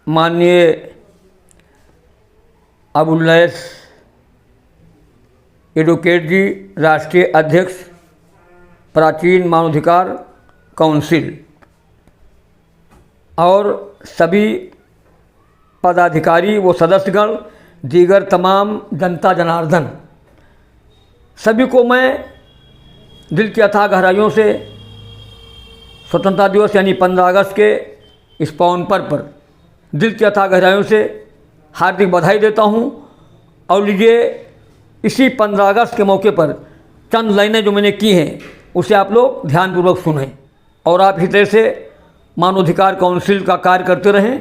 माननीय Abul lace advocate जी, राष्ट्रीय अध्यक्ष प्राचीन मानवाधिकार काउंसिल, और सभी पदाधिकारी व सदस्यगण, दीगर तमाम जनता जनार्दन, सभी को मैं दिल की अथाह गहराइयों से स्वतंत्रता दिवस यानी 15 अगस्त के इस पावन पर्व पर दिल की अथाह गहराइयों से हार्दिक बधाई देता हूं। और लीजिए, इसी 15 अगस्त के मौके पर चंद लाइनें जो मैंने की हैं उसे आप लोग ध्यानपूर्वक सुनें और आप इसी तरह से मानवाधिकार काउंसिल का कार्य करते रहें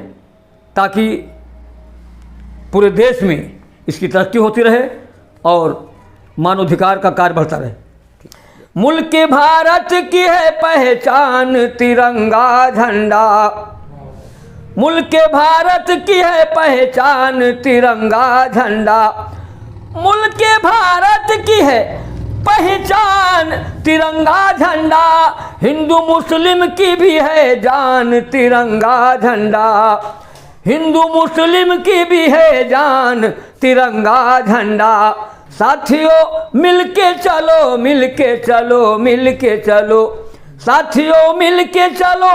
ताकि पूरे देश में इसकी तरक्की होती रहे और मानवाधिकार का कार्य बढ़ता रहे। मुल्क भारत की है पहचान तिरंगा झंडा, मुल्क भारत की है पहचान तिरंगा झंडा, मुल्क भारत की है पहचान तिरंगा झंडा, हिंदू मुस्लिम की भी है जान तिरंगा झंडा, हिंदू मुस्लिम की भी है जान तिरंगा झंडा। साथियों मिलके चलो, मिलके चलो, मिलके चलो, साथियों मिलके चलो,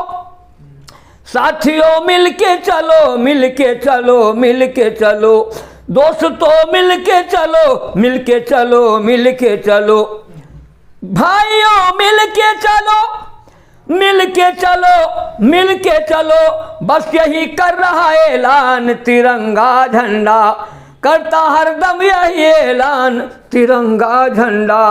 साथियों मिलके चलो, मिलके चलो, मिलके चलो, दोस्तों मिलके चलो, मिलके चलो, मिलके चलो, भाइयों मिलके चलो, मिलके चलो, मिलके चलो, बस यही कर रहा ऐलान तिरंगा झंडा, करता हरदम यही ऐलान तिरंगा झंडा,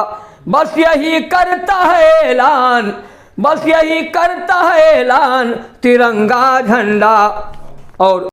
बस यही करता है ऐलान, बस यही करता है ऐलान तिरंगा झंडा। और